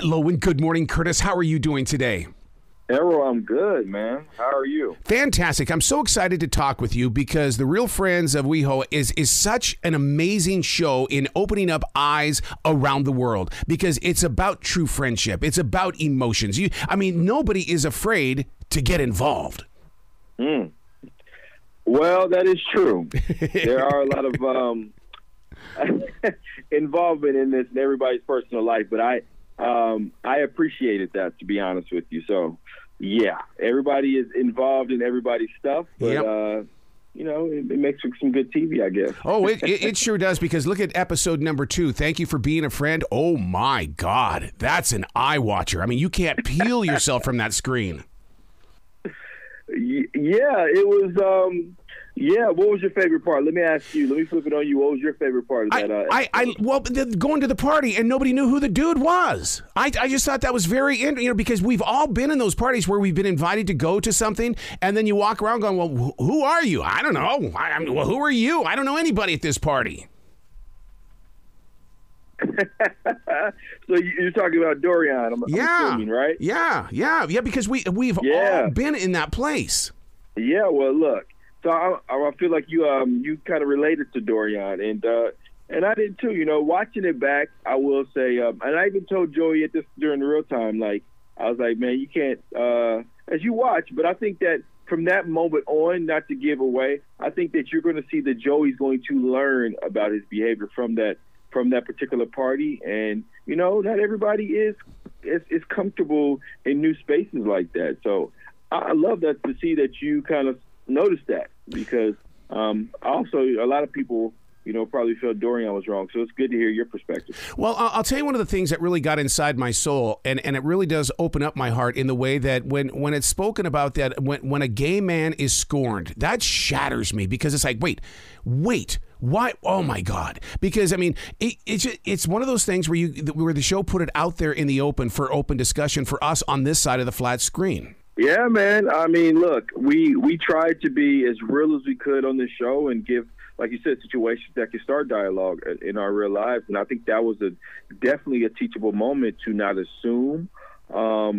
Hello and good morning, Curtis. How are you doing today? Errol, I'm good, man. How are you? Fantastic. I'm so excited to talk with you because the Real Friends of WeHo is such an amazing show in opening up eyes around the world because it's about true friendship. It's about emotions. Nobody is afraid to get involved. Well, that is true. There are a lot of involvement in this in everybody's personal life, but I appreciated that, to be honest with you. So, yeah, everybody is involved in everybody's stuff, but it makes for some good TV, I guess. Oh, it sure does, because look at episode number 2. Thank you for being a friend. Oh my God, that's an eye watcher. I mean, you can't peel yourself from that screen. Yeah, it was. What was your favorite part? Let me ask you. Let me flip it on you. What was your favorite part of that? Going to the party and nobody knew who the dude was. I just thought that was very interesting, because we've all been in those parties where we've been invited to go to something, and then you walk around going, "Well, who are you? I don't know. Well, who are you? I don't know anybody at this party." So you're talking about Dorión, I'm assuming, right? Yeah, because we've all been in that place. Yeah, well, look. So I feel like you kind of related to Dorión, and I did too. Watching it back, I will say, and I even told Joey during the real time, like, I was like, man, you can't, as you watch, but I think that from that moment on, not to give away, I think that you're going to see that Joey's going to learn about his behavior from that particular party, and not everybody is comfortable in new spaces like that. So I love that, to see that you kind of noticed that, because also a lot of people probably felt Dorión was wrong. So it's good to hear your perspective. Well, I'll tell you one of the things that really got inside my soul, and it really does open up my heart in the way that when it's spoken about that when a gay man is scorned, that shatters me, because it's like, wait, why? Oh my God! Because it's one of those things where the show put it out there in the open for open discussion for us on this side of the flat screen. Yeah, man. I mean, look, we tried to be as real as we could on this show and give, like you said, situations that can start dialogue in our real lives. And I think that was definitely a teachable moment, to not assume how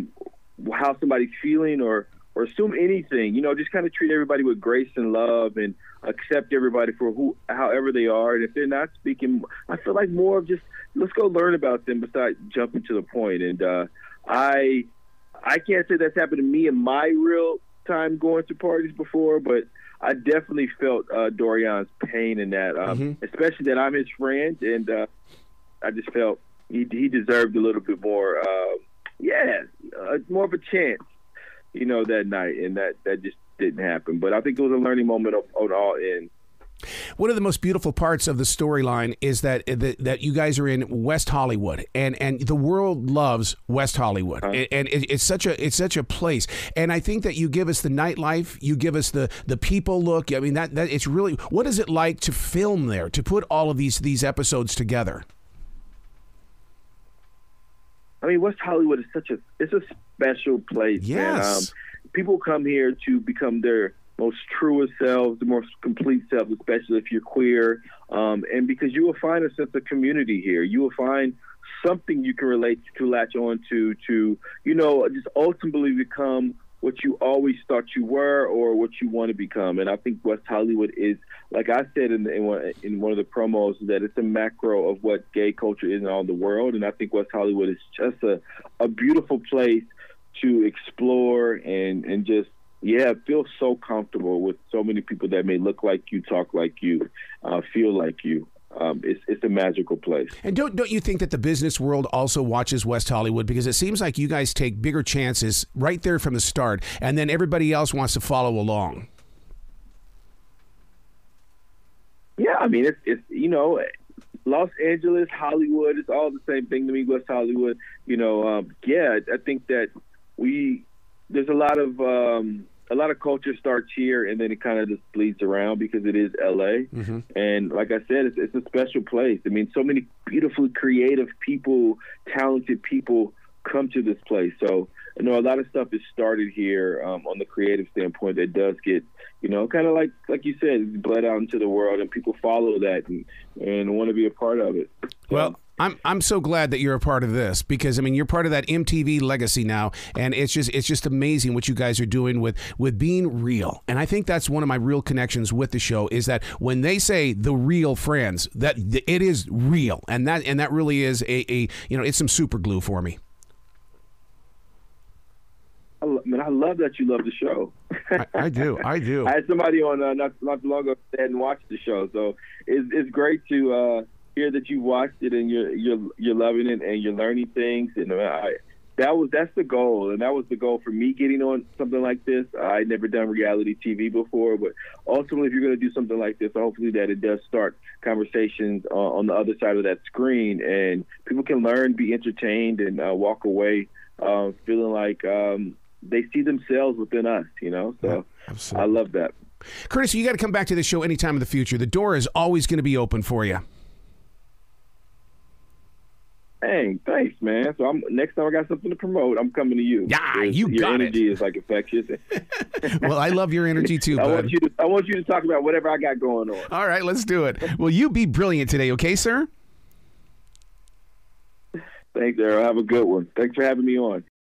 somebody's feeling or assume anything. Just kind of treat everybody with grace and love, and accept everybody for however they are. And if they're not speaking, I feel like more of just, let's go learn about them besides jumping to the point. And I can't say that's happened to me in my real time going to parties before, but I definitely felt Dorión's pain in that, especially that I'm his friend, and I just felt he deserved a little bit more, more of a chance, that night, and that just didn't happen. But I think it was a learning moment on all ends. One of the most beautiful parts of the storyline is that you guys are in West Hollywood, and the world loves West Hollywood, and it's such a place. And I think that you give us the nightlife, you give us the people look. I mean, that it's really, what is it like to film there, to put all of these episodes together? I mean, West Hollywood is it's a special place. Yes, man. People come here to become their most truest selves, the most complete selves, especially if you're queer, and because you will find a sense of community here. You will find something you can relate to, latch on to just ultimately become what you always thought you were, or what you want to become. And I think West Hollywood is, like I said in one of the promos, that it's a macro of what gay culture is in all the world. And I think West Hollywood is just a beautiful place to explore and just, feel so comfortable with so many people that may look like you, talk like you, feel like you. It's a magical place. And don't you think that the business world also watches West Hollywood? Because it seems like you guys take bigger chances right there from the start, and then everybody else wants to follow along. Yeah, I mean, it's Los Angeles, Hollywood, it's all the same thing to me, West Hollywood. I think that there's a lot of culture starts here, and then it kind of just bleeds around because it is LA. And like I said, it's a special place. I mean, so many beautifully creative people, talented people come to this place. So, a lot of stuff is started here on the creative standpoint that does get, kind of like you said, bled out into the world, and people follow that and want to be a part of it. So, well, I'm so glad that you're a part of this, because I mean, you're part of that MTV legacy now, and it's just amazing what you guys are doing with being real. And I think that's one of my real connections with the show, is that when they say the real friends, that it is real, and that really is a it's some super glue for me. I love that you love the show. I do. I had somebody on not too long ago that hadn't watched the show, so it's great to hear that you watched it and you're loving it and you're learning things. And that's the goal, and that was the goal for me getting on something like this. I'd never done reality TV before, but ultimately, if you're going to do something like this, hopefully that it does start conversations on the other side of that screen, and people can learn, be entertained, and walk away feeling like they see themselves within us, So yeah, I love that. Curtis, you got to come back to the show anytime in the future. The door is always going to be open for you. Hey, thanks, man. So next time I got something to promote, I'm coming to you. Yeah, you got it. Your energy is like infectious. Well, I love your energy too, bud. I want you to talk about whatever I got going on. All right, let's do it. Well, you be brilliant today, okay, sir? Thanks, Daryl. Have a good one. Thanks for having me on.